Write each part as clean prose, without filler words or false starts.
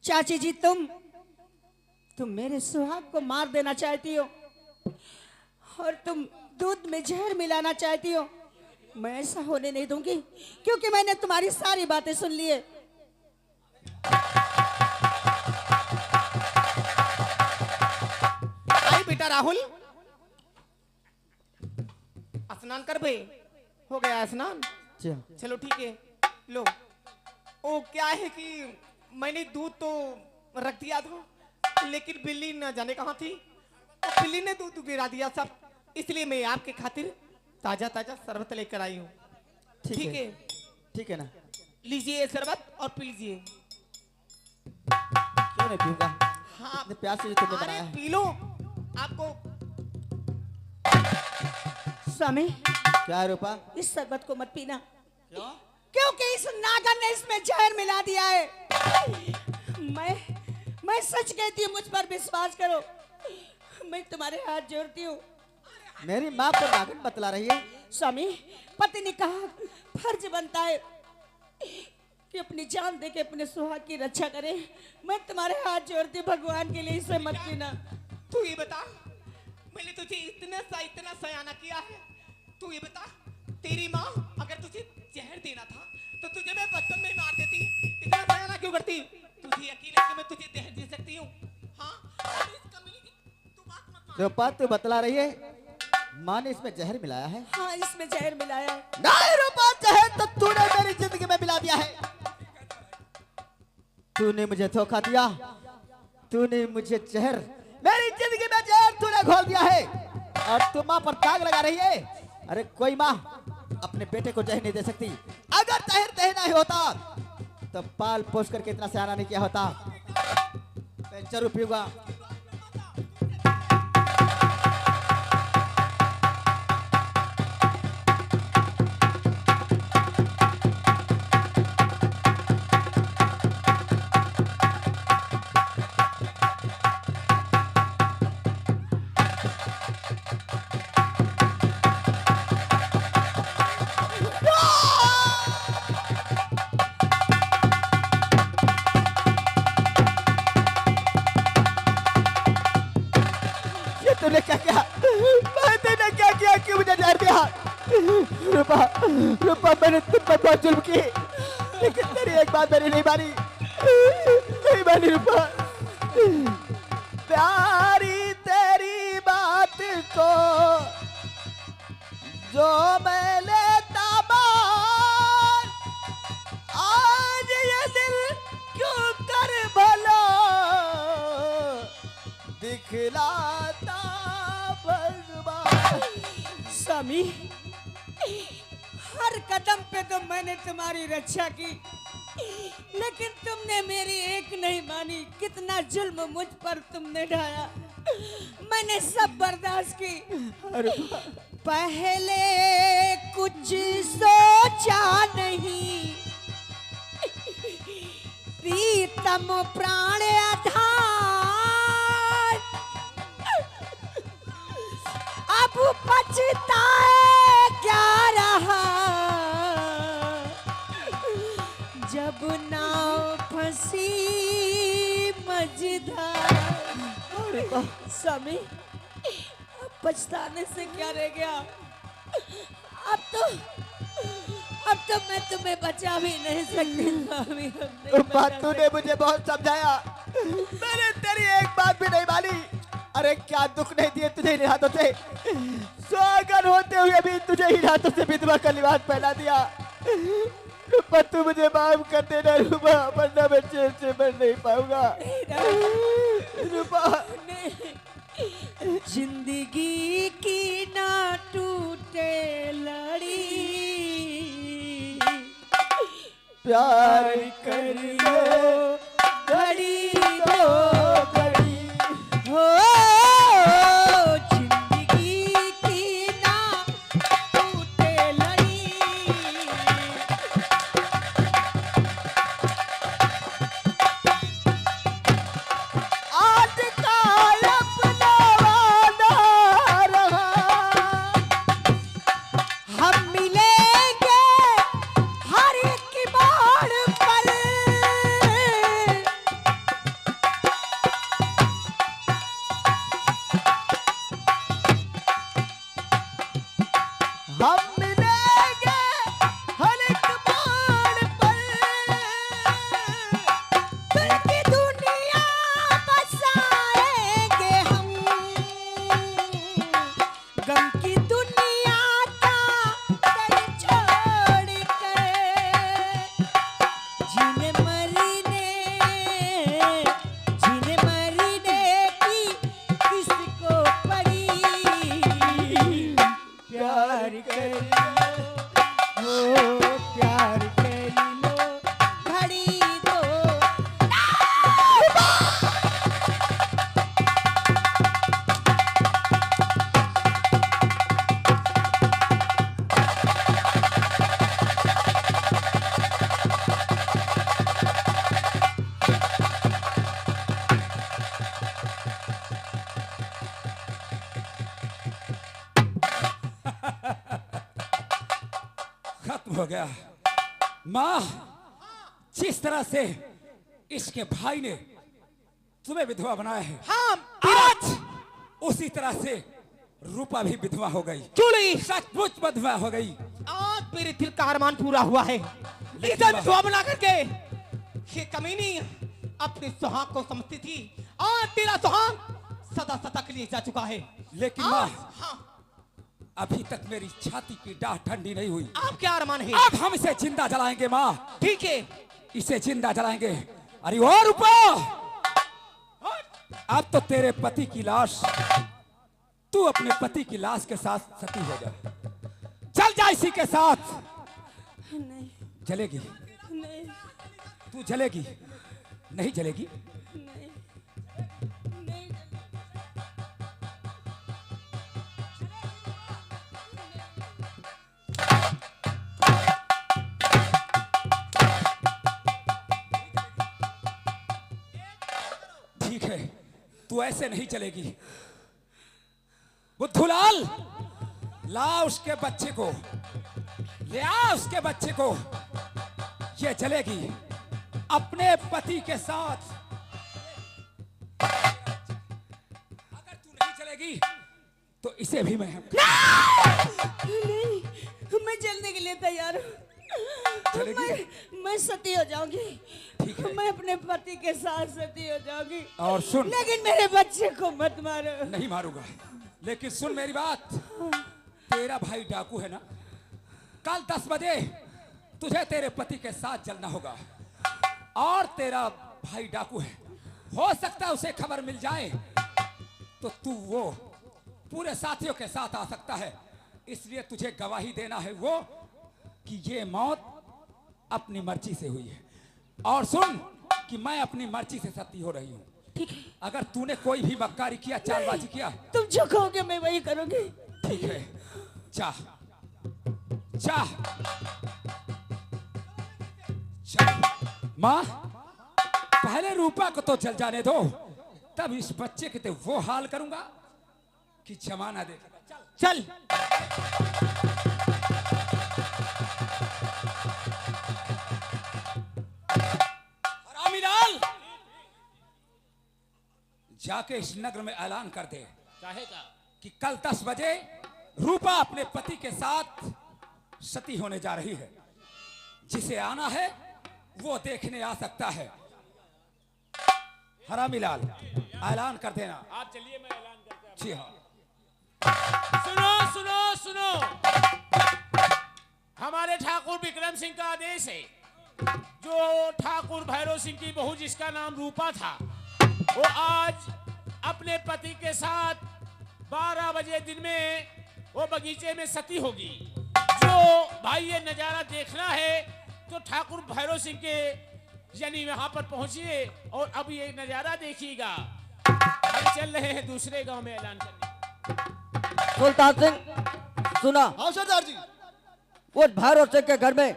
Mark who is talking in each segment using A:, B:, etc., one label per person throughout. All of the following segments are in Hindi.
A: चाची जी तुम मेरे सुहाग को मार देना चाहती हो और तुम दूध में जहर मिलाना चाहती हो। मैं ऐसा होने नहीं दूंगी क्योंकि मैंने तुम्हारी सारी बातें सुन ली है।
B: आई बेटा राहुल, स्नान कर बे। हो गया स्नान? चलो ठीक है। लो, ओ क्या है कि मैंने दूध तो रख दिया था, लेकिन बिल्ली न जाने कहाँ थी, तो बिल्ली ने दूध गिरा दिया सब, इसलिए मैं आपके खातिर ताजा ताजा शरबत लेकर आई हूँ। ठीक है?
C: ठीक है ना?
B: लीजिए शरबत और पी लीजिए।
C: क्यों नहीं पीऊंगा?
B: हाँ,
C: इतने प्यार से जो तुमने बनाया है।
B: P low. आपको
A: स्वामी,
C: क्या है रूपा?
A: इस शरबत को मत पीना।
C: क्यों?
A: क्योंकि इस नागन ने इसमें जहर मिला दिया है। मैं सच कहती हूँ, मुझ पर विश्वास करो। मैं तुम्हारे हाथ जोड़ती हूँ।
C: मेरी माँ को नागिन बतला रही है।
A: स्वामी, पति ने कहा फर्ज बनता है कि अपनी जान दे के अपने सुहाग की रक्षा करे। मैं तुम्हारे हाथ जोड़ती हूँ, भगवान के लिए इसे मत पीना।
B: तू ये बता, मैंने तुझे इतना सयाना किया है, तू ये बता, तेरी माँ अगर तुझे जहर देना था तो तुझे मैं बचपन में मार देती, इतना सयाना क्यों करती? तुझे यकीन है कि मैं तुझे जहर दे सकती हूँ? हाँ, तू बात मत मान।
C: रूपा तू बतला रही है माँ ने इसमें जहर मिलाया है?
A: हाँ, इसमें जहर मिलाया है।
C: नहीं रूपा, जहर तो तूने मेरी जिंदगी में मिला दिया है। तूने मुझे धोखा दिया, तूने मुझे जहर, मेरी जिंदगी में जहर तूने घोल दिया है और तू माँ पर दाग लगा रही है। अरे कोई माँ अपने बेटे को जहर नहीं दे सकती। अगर जहर देना ही होता तो पाल पोस करके इतना सयाना नहीं किया होता। मैं जरूर पीऊंगा। तूने क्या किया? मैंने क्या किया कि मुझे जहर दिया? रूपा, रूपा मैंने तुम पर बहुत जुल्म की, लेकिन तेरी एक बात मेरी नहीं मानी, नहीं मानी रूपा। प्यारी तेरी बात को जो मैं लेता मान, आज ये दिल क्यों कर भला दिखलाता भगवान।
A: स्वामी, हर कदम पे तो मैंने तुम्हारी रक्षा की, लेकिन तुमने मेरी एक नहीं मानी। कितना जुल्म मुझ पर तुमने ढाया, मैंने सब बर्दाश्त की। पहले कुछ सोचा नहीं, प्रीतम प्राण आधार, अब पछताए क्या रहा जब नाव फंसी मझधार। स्वामी, अब पछताने से क्या रह गया? अब तो मैं तुम्हें बचा भी नहीं सकती स्वामी।
C: बात तूने मुझे बहुत समझाया, मैंने तेरी एक बात भी नहीं मानी। अरे क्या दुख नहीं दिए तुझे इन हाथों से, सुहागन होते हुए भी तुझे इन हाथों से विधवा का लिबास पहना दिया। रूपा तू मुझे माफ कर देना रूपा, वरना मैं चैन से मर नहीं पाऊंगा। रूपा,
A: जिंदगी की ना टूटे लड़ी,
C: प्यार कर लो घड़ी दो घड़ी
A: हो, जिंदगी की ना टूटे लड़ी।
C: आज का अपना वादा रहा,
A: हम मिलेंगे हर एक की बार
D: गया। माँ, जिस तरह से इसके भाई ने तुम्हें विधवा बनाया है,
B: हाँ
D: आज उसी तरह से रूपा भी विधवा हो गई।
B: चुड़ी
D: सचमुच विधवा हो गई।
B: आज मेरे दिल का अरमान पूरा हुआ है।
D: लेकिन
B: इधर विधवा बना करके ये कमीनी अपने सुहाग को समझती थी, आज तेरा सुहाग सदा सदा के लिए जा चुका है।
D: लेकिन
B: आज-
D: माँ,
B: हाँ,
D: अभी तक मेरी छाती की डाह ठंडी नहीं हुई।
B: आप क्या अरमान है?
D: अब हम इसे जिंदा जलाएंगे माँ,
B: ठीक है,
D: इसे जिंदा जलाएंगे। अरे और रूपा, अब तो तेरे पति की लाश, तू अपने पति की लाश के साथ सती हो जा। चल जा इसी के साथ।
A: नहीं
D: जलेगी,
A: नहीं
D: तू जलेगी, नहीं जलेगी।
A: नहीं नहीं
D: ठीक है, तू ऐसे नहीं चलेगी। बुद्धूलाल, ला उसके बच्चे को, ले आ उसके बच्चे को। ये चलेगी अपने पति के साथ। अगर तू नहीं चलेगी तो इसे भी मैं
A: नहीं, मैं जलने के लिए तैयार हूँ। मैं सती हो जाऊंगी।
D: ठीक है।
A: मैं अपने पति के साथ सती हो जाऊंगी।
D: और सुन,
A: लेकिन मेरे बच्चे को मत मारो।
D: नहीं मारूंगा, लेकिन सुन मेरी बात। तेरा भाई डाकू है ना, कल 10 बजे तुझे तेरे पति के साथ चलना होगा। और तेरा भाई डाकू है, हो सकता है उसे खबर मिल जाए तो तू वो पूरे साथियों के साथ आ सकता है। इसलिए तुझे गवाही देना है वो कि ये मौत अपनी मर्जी से हुई है। और सुन कि मैं अपनी मर्जी से सती हो रही हूँ।
A: ठीक है,
D: अगर तूने कोई भी मक्कारी किया, चालबाजी किया,
A: तुम जो कहोगे मैं वही करूंगी।
D: ठीक है, जा जा जा। माँ, पहले रूपा को तो जल जाने दो, तब इस बच्चे के तो वो हाल करूंगा कि जमाना देखेगा।
B: चल
D: हरामीलाल, जाके इस नगर में ऐलान कर दे कि कल 10 बजे रूपा अपने पति के साथ सती होने जा रही है। जिसे आना है वो देखने आ सकता है। हरामीलाल, ऐलान कर देना।
E: आप चलिए, मैं ऐलान करता हूं।
D: जी हाँ।
E: सुनो सुनो सुनो, हमारे ठाकुर विक्रम सिंह का आदेश है। जो ठाकुर भैरव सिंह की बहू जिसका नाम रूपा था, वो आज अपने पति के साथ 12 बजे दिन में वो बगीचे में सती होगी। जो भाई ये नजारा देखना है तो ठाकुर भैरव सिंह के यानी वहां पर पहुंचिए और अब ये नजारा देखिएगा। हम चल रहे हैं दूसरे गांव में ऐलान करने।
C: सुल्तान सिंह सुना,
F: हाँ सरदार जी।
C: वो भैरव सिंह के घर में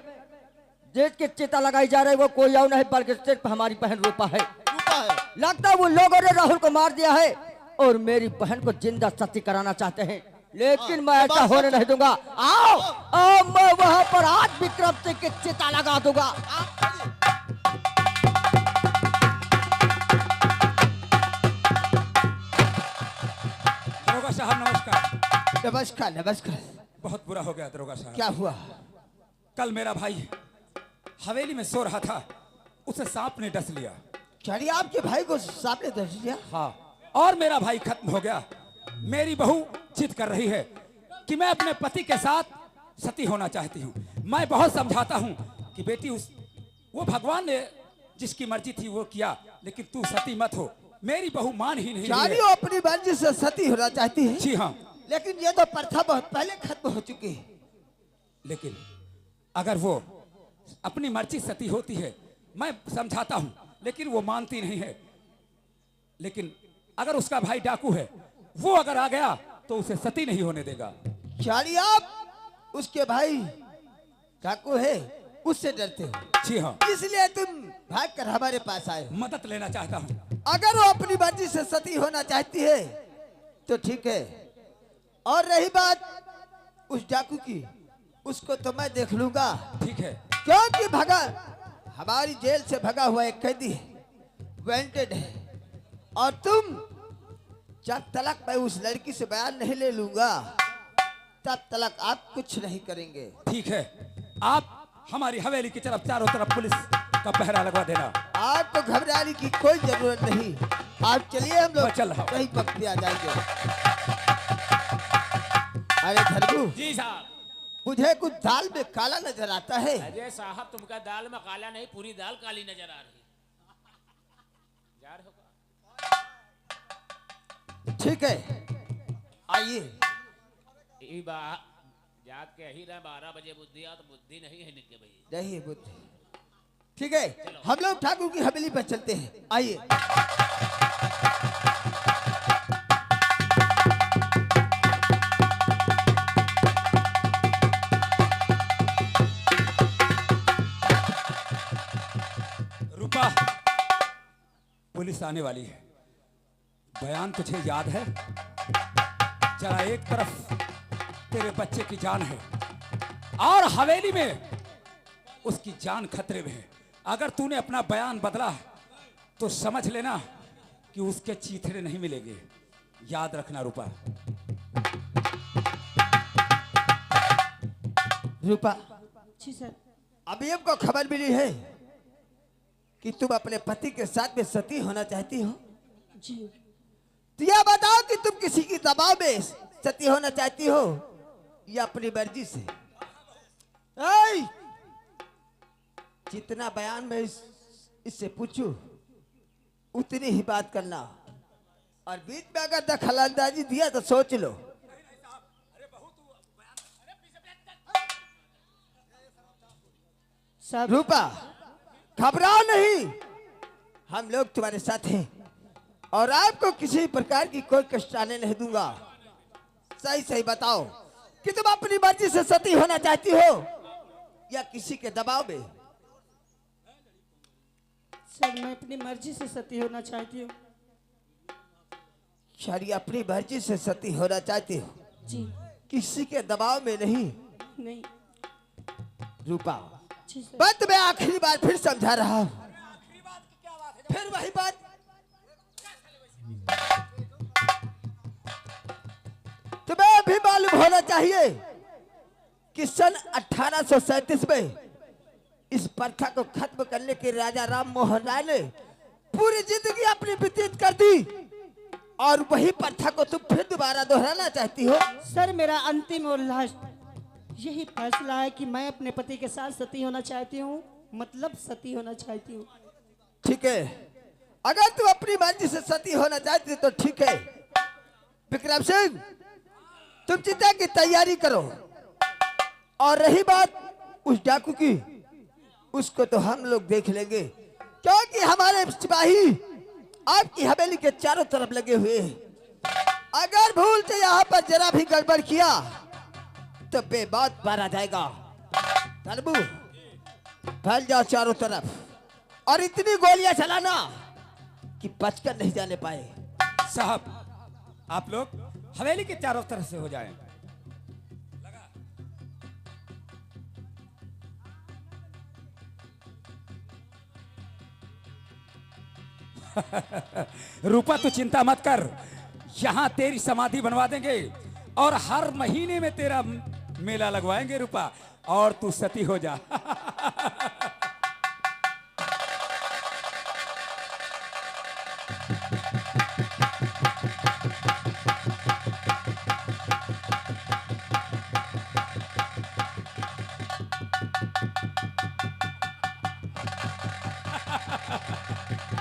C: जिसकी चिता लगाई जा रही है वो कोई और नहीं बल्कि सिर्फ हमारी बहन रूपा है।
F: रूपा है।
C: लगता है वो लोगों ने राहुल को मार दिया है और मेरी बहन को जिंदा सती कराना चाहते हैं, लेकिन मैं ऐसा होने नहीं दूंगा। आओ आओ, मैं वहां पर आज विक्रम सिंह की चिता लगा दूंगा।
D: दरोगा साहब नमस्कार।
C: नमस्कार नमस्कार।
D: बहुत बुरा हो गया दरोगा साहब।
C: क्या हुआ?
D: कल मेरा भाई हवेली में सो रहा था, उसे सांप ने डस लिया।
C: चलिए, आपके भाई को सामने दे दिया।
D: हाँ, और मेरा भाई खत्म हो गया। मेरी बहू जिद कर रही है कि मैं अपने पति के साथ सती होना चाहती हूँ। मैं बहुत समझाता हूँ कि बेटी वो भगवान ने जिसकी मर्जी थी वो किया, लेकिन तू सती मत हो। मेरी बहू मान ही नहीं रही
C: वो
D: है।
C: अपनी मर्जी से सती होना चाहती है,
D: जी हाँ,
C: लेकिन ये तो प्रथा बहुत पहले खत्म हो चुकी है।
D: लेकिन अगर वो अपनी मर्जी सती होती है, मैं समझाता हूँ, लेकिन वो मानती नहीं है। लेकिन अगर उसका भाई डाकू है, वो अगर आ गया तो उसे सती नहीं होने देगा।
C: चलिए, आप उसके भाई डाकू है उससे डरते हो,
D: जी हाँ,
C: इसलिए तुम भाग कर हमारे पास आए हो।
D: मदद लेना चाहता हूँ।
C: अगर वो अपनी मर्जी से सती होना चाहती है तो ठीक है, और रही बात उस डाकू की, उसको तो मैं देख लूंगा,
D: ठीक है।
C: क्योंकि भगा हमारी जेल से भगा हुआ एक कैदी वांटेड है, और तुम जब तक मैं उस लड़की से बयान नहीं ले लूंगा तब तक आप कुछ नहीं करेंगे।
D: ठीक है, आप हमारी हवेली की तरफ चारों तरफ पुलिस का पहरा लगवा देना।
C: आपको घबराने की कोई जरूरत नहीं, आप चलिए, हम लोग
D: चल रहा हूं।
C: कहीं वक्त पे आ जाएंगे। अरे धर्मू,
E: जी साहब।
C: मुझे कुछ दाल में काला नजर आता है।
E: अजय साहब, तुमका दाल में काला नहीं, पूरी दाल काली नजर आ रही। जार होगा।
C: ठीक है, आइए।
E: ई बा जाग के ही रहे 12 बजे बुद्धि आ तो बुद्धि नहीं है निके भाई।
C: नहीं बुद्धि, ठीक है, हम लोग ठाकुर की हवेली पर चलते हैं, आइए।
D: रूपा, पुलिस आने वाली है। बयान तुझे याद है? जरा एक तरफ तेरे बच्चे की जान है और हवेली में उसकी जान खतरे में है। अगर तूने अपना बयान बदला तो समझ लेना कि उसके चीथड़े नहीं मिलेंगे। याद रखना रूपा।
C: रूपा,
A: जी सर।
C: अभी हमको खबर मिली है कि तुम अपने पति के साथ में सती होना चाहती हो।
A: जी।
C: तो यह बताओ कि तुम किसी की दबाव में सती होना चाहती हो या अपनी मर्जी से? ऐ! जितना बयान में इससे पूछूं उतनी ही बात करना, और बीच में अगर दखलंदाजी दिया तो सोच लो।
A: सब
C: रूपा, घबराओ नहीं, हम लोग तुम्हारे साथ हैं और आपको किसी प्रकार की कोई कष्ट आने नहीं दूंगा। सही सही बताओ कि तुम अपनी मर्जी से सती होना चाहती हो या किसी के दबाव में?
A: सर, मैं अपनी मर्जी से सती होना चाहती हूँ।
C: शायद अपनी मर्जी से सती होना चाहती हो,
A: जी।
C: किसी के दबाव में नहीं।
A: नहीं।
C: रूपा,
A: जी सर।
C: बात मैं आखिरी बार फिर समझा रहा हूं, फिर वही बात। तुम्हें भी मालूम होना चाहिए कि सन 1837 में इस प्रथा को खत्म करने के राजा राम मोहन राय ने पूरी जिंदगी अपनी व्यतीत कर दी, और वही प्रथा को तुम फिर दोबारा दोहराना चाहती हो।
A: सर, मेरा अंतिम और लास्ट यही फैसला है कि मैं अपने पति के साथ सती होना चाहती हूँ, मतलब सती होना चाहती हूँ।
C: ठीक है, अगर तुम अपनी मर्जी से सती होना चाहती हो तो ठीक है। विक्रम सिंह, तुम चिता की तैयारी करो, और रही बात उस डाकू की, उसको तो हम लोग देख लेंगे, क्योंकि हमारे सिपाही आपकी हवेली के चारों तरफ लगे हुए हैं। अगर भूल से यहाँ पर जरा भी गड़बड़ किया तो बेबात मारा जाएगा। तरबू, फैल जाओ चारों तरफ और इतनी गोलियां चलाना कि बचकर नहीं जाने पाए।
D: साहब, आप लोग हवेली के चारों तरफ से हो जाएं। रूपा, तू चिंता मत कर, यहाँ तेरी समाधि बनवा देंगे और हर महीने में तेरा मेला लगवाएंगे रूपा, और तू सती हो जा।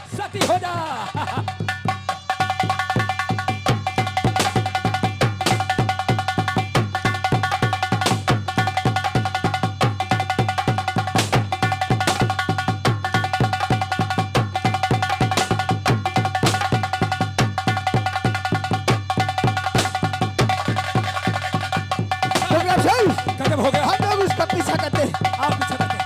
D: सती हो जा। कदम हो गया।
C: हम लोग उसका पीछा करते हैं।
D: आप पीछे बैठे।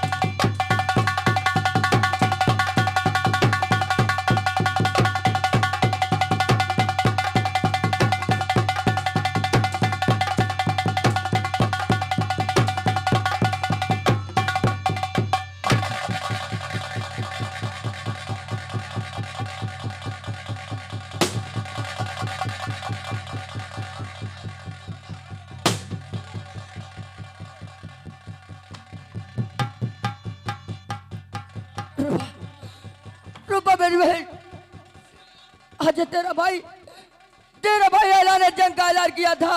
A: मेरी बहन, आज तेरा भाई ऐलान जंग का ऐलान किया था,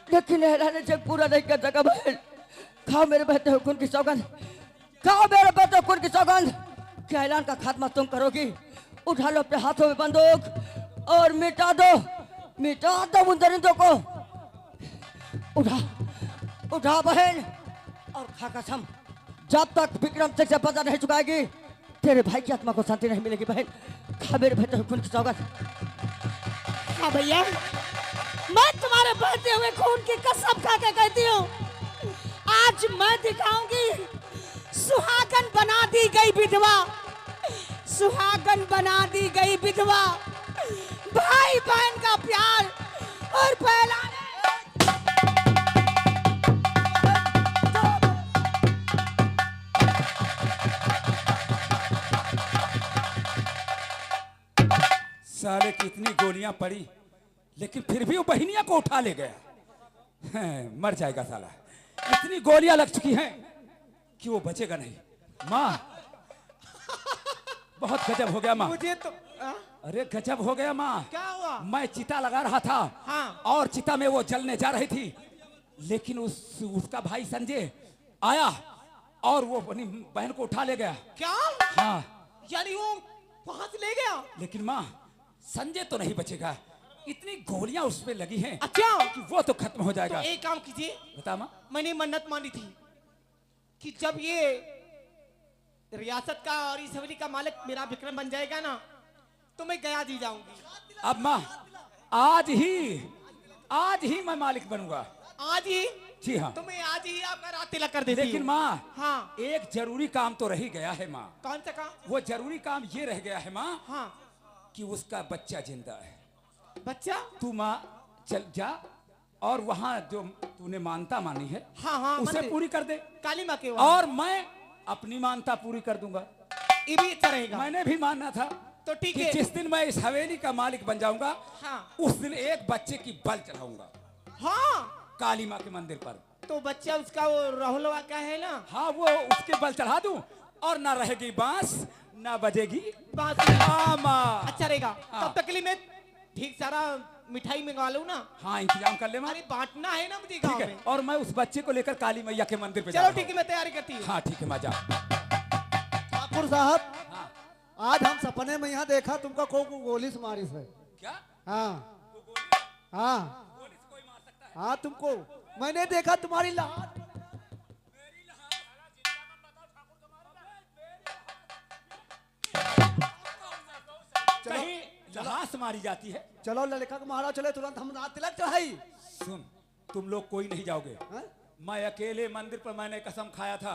A: लेकिन ऐलान जंग पूरा नहीं कर सका बहन। खाओ मेरे बेटे हुकुन की सौगंध, खाओ मेरे बेटे हुकुन की सौगंध कि ऐलान का खात्मा तुम करोगी। उठा लो अपने हाथों में बंदूक और मिटा दो उन दरिंदों को। उठा बहन और खा कसम, जब तक विक्रम सिंह से पता नहीं चुकाएगी तेरे भाई की आत्मा को शांति नहीं मिलेगी बहन। खा मेरे बेटे खून की सौगंध। हाँ भैया, मैं तुम्हारे बहते हुए खून की कसम खा के कहती हूँ, आज मैं दिखाऊंगी सुहागन बना दी गई विधवा, सुहागन बना दी गई विधवा, भाई बहन का प्यार और पहला
D: साले की इतनी गोलियां पड़ी, लेकिन फिर भी वो बहनिया को उठा ले गया। मर जाएगा साला, इतनी गोलियां लग चुकी हैं कि वो बचेगा नहीं। माँ, बहुत गजब हो गया माँ।
B: मुझे तो
D: अरे गजब हो गया माँ।
B: क्या हुआ?
D: मैं चिता लगा रहा था,
B: हाँ।
D: और चिता में वो जलने जा रही थी, लेकिन उसका भाई संजय आया और वो अपनी बहन को उठा ले गया।
B: क्या?
D: हाँ,
B: यानी वो वहां से ले गया?
D: लेकिन माँ संजय तो नहीं बचेगा, इतनी गोलियां उस पे लगी हैं
B: अच्छा,
D: कि वो तो खत्म हो जाएगा।
B: तो एक काम कीजिए,
D: बता माँ।
B: मैंने मन्नत मानी थी कि जब ये रियासत का और इस हवेली का मालिक मेरा विक्रम बन जाएगा ना, तो मैं गया दी जाऊंगी।
D: अब माँ, आज ही मैं मालिक बनूंगा।
B: आज ही?
D: जी हाँ।
B: तो मैं आज ही आपका रात तिलक कर देती
D: लेकिन
B: हूँ।
D: माँ,
B: हाँ।
D: एक जरूरी काम तो रह ही गया है माँ।
B: कौन सा काम?
D: वो जरूरी काम ये रह गया है माँ
B: हाँ।
D: कि उसका बच्चा जिंदा है।
B: बच्चा?
D: तू माँ चल जा और वहाँ जो तूने मानता मानी है,
B: हाँ हाँ,
D: उसे
B: मंदिर।
D: पूरी कर दे,
B: काली माँ के वहाँ।
D: और मैं अपनी मानता पूरी कर दूंगा।
B: ये भी अच्छा रहेगा।
D: मैंने भी मानना था
B: तो ठीक
D: कि
B: है।
D: जिस दिन मैं इस हवेली का मालिक बन जाऊंगा,
B: हाँ।
D: उस दिन एक बच्चे की बल चढ़ाऊंगा
B: हाँ,
D: काली माँ के मंदिर पर।
B: तो बच्चा उसका वो राहुलवा का है ना?
D: हाँ, वो उसके बल चढ़ा दूं और ना रहेगी बांस ना बजेगी
B: बांसुरी।
D: माँ।
B: अच्छा रहेगा।
D: हाँ।
B: तब तक के लिए मैं ठीक सारा मिठाई मंगवा लूं ना?
D: हाँ, इंतजाम कर ले माँ।
B: अरे बांटना है ना मुझे
D: ठीक
B: गाँव
D: है,
B: में।
D: और मैं उस बच्चे को लेकर काली मैया के मंदिर पे जा
B: चलो
D: रहा
B: ठीक है, मैं तैयारी करती हूँ।
D: हूँ। हाँ ठीक है माँ, जा।
F: ठाकुर साहब,
D: हाँ।
F: आज हम सपने में यहाँ देखा तुमका को गोली से मारी है।
D: क्या?
F: हाँ हाँ, तुमको मैंने देखा, तुम्हारी लात।
D: कहीं लहास मारी जाती है।
F: चलो लड़का को मारा, चले तुरंत हम रात तिलक चढ़ाई।
D: सुन, तुम लोग कोई नहीं जाओगे।
F: हाँ?
D: मैं अकेले मंदिर पर मैंने कसम खाया था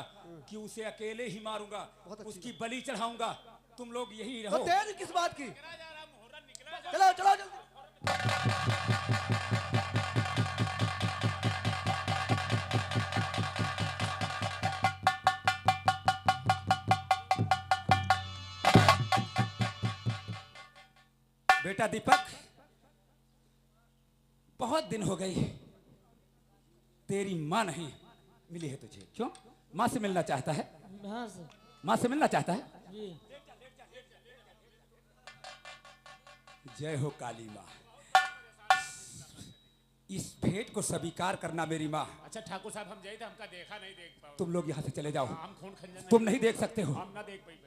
D: कि उसे अकेले ही मारूंगा, उसकी बलि चढ़ाऊंगा। तुम लोग यही
F: तो
D: रहो।
F: देर किस बात की? चलो चलो जल्दी।
D: बेटा दीपक, बहुत दिन हो गई तेरी माँ नहीं मिली है तुझे। क्यों? माँ से मिलना चाहता है? माँ से मिलना चाहता है? जय हो काली माँ, इस भेंट को स्वीकार करना मेरी माँ।
E: अच्छा ठाकुर साहब, हम जाए थे, हमका देखा नहीं, देख पाओ।
D: तुम लोग यहाँ से चले जाओ,
E: हम खून खंजर
D: तुम नहीं देख सकते हो।
E: हम ना देख पाई।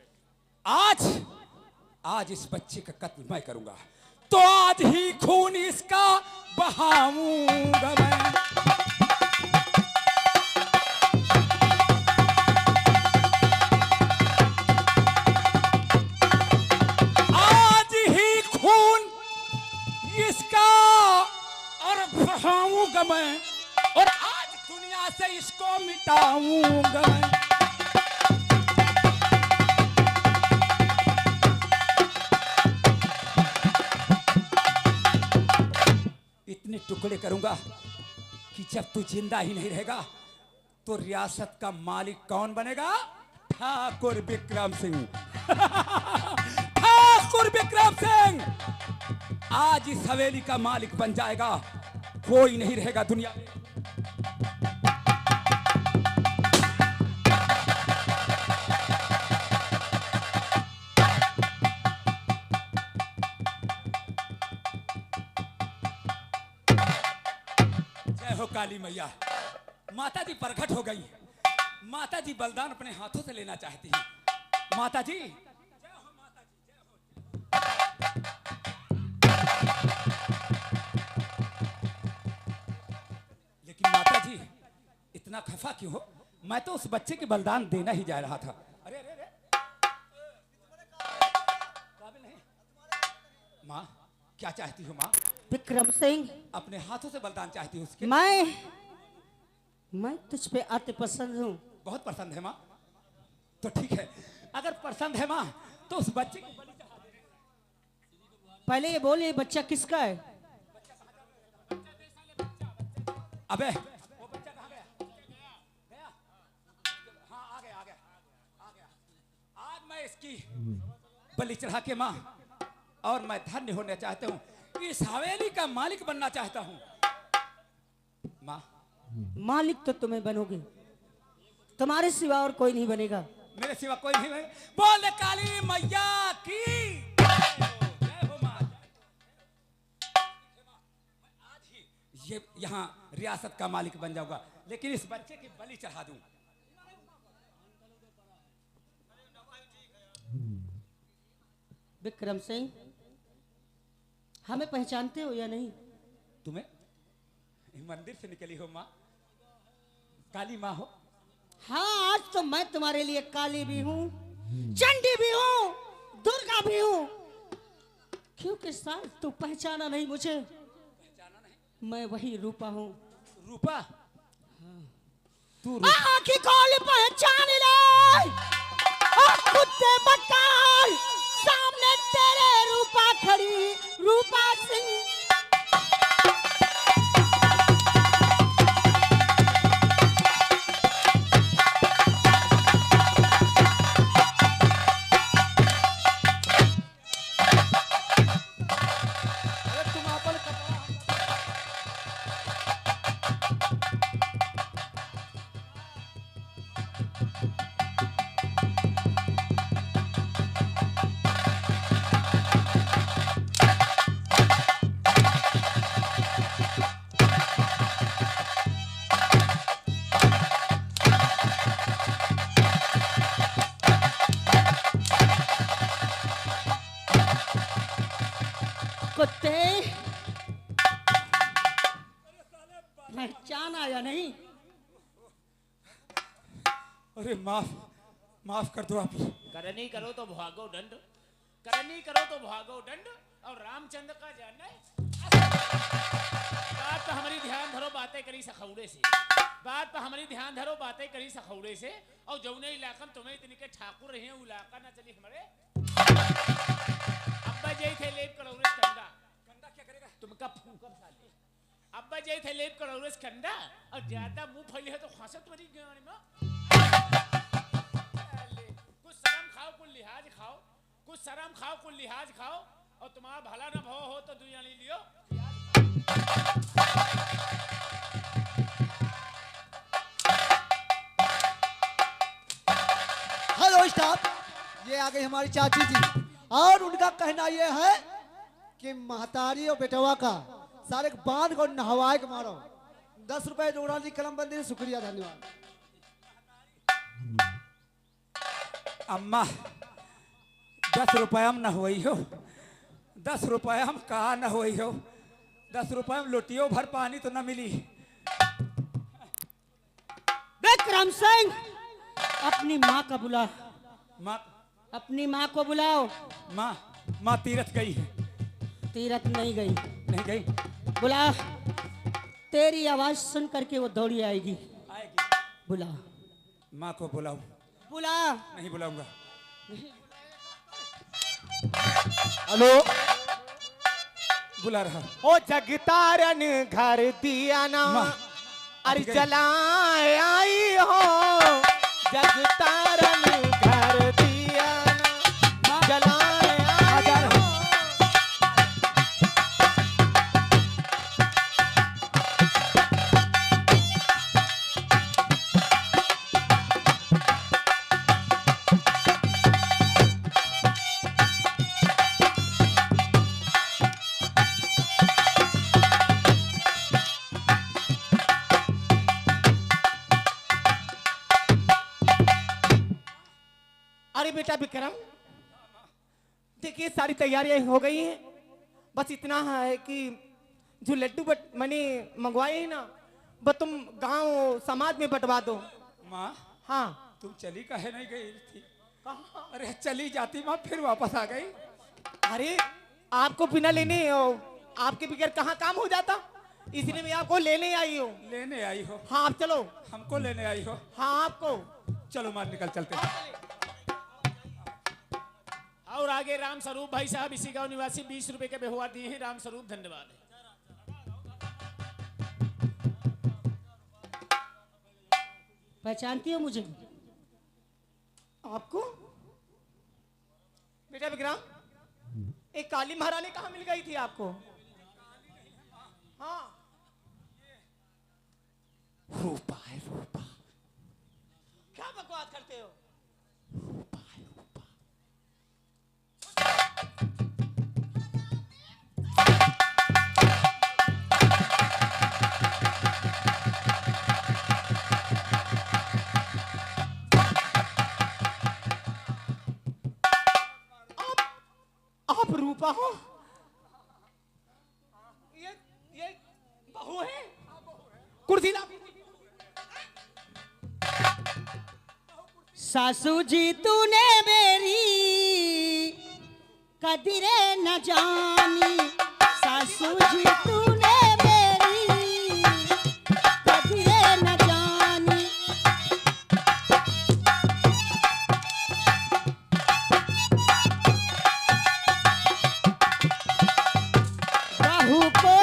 D: आज इस बच्चे का कत्ल मैं करूंगा, तो आज ही खून इसका बहाऊंगा मैं। आज ही खून इसका और बहाऊंगा मैं, और आज दुनिया से इसको मिटाऊंगा मैं। इतने टुकड़े करूंगा कि जब तू जिंदा ही नहीं रहेगा तो रियासत का मालिक कौन बनेगा? ठाकुर विक्रम सिंह। ठाकुर विक्रम सिंह आज इस हवेली का मालिक बन जाएगा, कोई नहीं रहेगा दुनिया में। काली मैया, माता जी प्रकट हो गई। माता जी बलिदान अपने हाथों से लेना चाहती हैं। माता जी, लेकिन माता जी इतना खफा क्यों हो? मैं तो उस बच्चे के बलिदान देना ही जा रहा था। अरे अरे अरे, काबिल नहीं। माँ, क्या चाहती हो माँ?
A: विक्रम सिंह,
D: अपने हाथों से बलिदान चाहती हो उसके?
A: मैं तुझ पे अति पसंद हूँ।
D: बहुत पसंद है माँ। तो ठीक है, अगर पसंद है माँ तो उस बच्चे की बलि चढ़ा दे।
A: पहले ये बोल, ये बच्चा किसका है?
D: अबे वो बच्चा कहाँ गया? गया? हाँ, आ गया आ गया आ गया। आज मैं इसकी बलि चढ़ा के माँ, और मैं धन्य होना चाहता हूँ, इस हवेली का मालिक बनना चाहता हूँ। माँ,
A: मालिक तो तुम्हें बनोगे, तुम्हारे सिवा और कोई नहीं बनेगा।
D: मेरे सिवा कोई नहीं है। बोल काली मैया की जय हो माँ। आज ही ये यहाँ रियासत का मालिक बन जाऊंगा, लेकिन इस बच्चे की बलि चढ़ा दूं।
A: विक्रम सिंह, हमें पहचानते हो या नहीं?
D: तुम्हें मंदिर से निकली हो माँ, काली माँ हो।
A: हाँ, आज तो मैं तुम्हारे लिए काली भी हूँ, चंडी भी हूँ, दुर्गा भी हूँ। क्योंकि शायद तू पहचाना नहीं मुझे। मैं वही रूपा हूँ।
D: रूपा? तू
A: आँखी खोल पहचान ले, कुत्ते बकाल सामने तेरे रूपा खड़ी, रूपा सिंह। कुत्ते, पहचान आया नहीं?
D: अरे माफ कर दो आप।
E: करनी करो तो भागो दंड, करनी करो तो भागो दंड। और रामचंद्र का जाना है बात पर हमारी ध्यान धरो, बातें करी सखौड़े से, बात पर हमारी ध्यान धरो, बातें करी सखौड़े से। और जौने इलाका में तुम्हें इतने के ठाकुर रहे हैं, वो इलाका ना चली हमारे। अब्बा जय थे लेप कड़ौरस कंदा,
D: कंधा क्या करेगा?
E: तुमका फूकब साले। अब्बा जय थे लेप कड़ौरस कंदा, और ज्यादा मुंह फैले है तो खांसत मरी गाड़ी में। कुछ शर्म खाओ, कुछ लिहाज खाओ, कुछ शर्म खाओ, कुछ लिहाज खाओ। और तुम्हारा भला ना भाव हो तो दुनिया नहीं लियो।
C: हेलो स्टाफ, ये आ गई हमारी चाची जी, और उनका कहना ये है कि महतारी और बेटवा का सारे बांध को नहवाए के मारो। 10 रुपए जोड़ा जी, कलम बंदी, शुक्रिया, धन्यवाद।
D: अम्मा, 10 रुपया में न हुई हो, 10 रुपया में कहा न हुई हो। 10 रुपया में लोटियो भर पानी तो न मिली।
A: विक्रम सिंह, अपनी माँ का बुला,
D: माँ,
A: अपनी माँ को बुलाओ।
D: माँ तीरथ गई है।
A: तीरथ नहीं गई।
D: नहीं गई?
A: बुला, तेरी आवाज सुन करके वो दौड़ी आएगी।
D: आएगी।
A: बुला,
D: माँ को बुलाओ।
A: बुला।
D: नहीं बुलाऊंगा।
C: हेलो,
D: बुला रहा।
B: ओ जगतारन घर दिया ना,
D: माँ,
B: अरे जलाए आई हो। जगतारन घर दिया ना, जलाए आई हो। बेटा विक्रम, देखिए सारी तैयारियां हो गई हैं, बस इतना है कि जो लड्डू मैंने मंगवाए हैं ना, बस तुम गांव समाज में बंटवा दो।
D: माँ
B: हाँ।
D: तुम चली काहे नहीं गई थी? अरे चली जाती माँ, फिर वापस आ गई।
B: अरे आपको बिना लेने आपके बगैर कहाँ काम हो जाता, इसलिए मैं आपको लेने आई हूँ।
D: लेने आई हो?
B: हाँ आप चलो।
D: हमको लेने आई हो?
B: हाँ आपको।
D: चलो मार निकल चलते हैं।
E: और आगे राम स्वरूप भाई साहब इसी गांव निवासी 20 रुपए के व्यवहार दिए हैं। राम स्वरूप धन्यवाद।
A: पहचानती हो मुझे?
B: आपको बेटा विक्रम, एक काली महारानी कहाँ मिल गई थी आपको? हाँ रूपा है, रूपा। क्या बकवास करते हो? रूपा है, रूपा। आप रूपा हो? ये बहू है? कुर्सी ला।
A: सासू जी तूने मेरी कदरे न जानी, सासू जी तूने मेरी कदरे न जानी। बहू को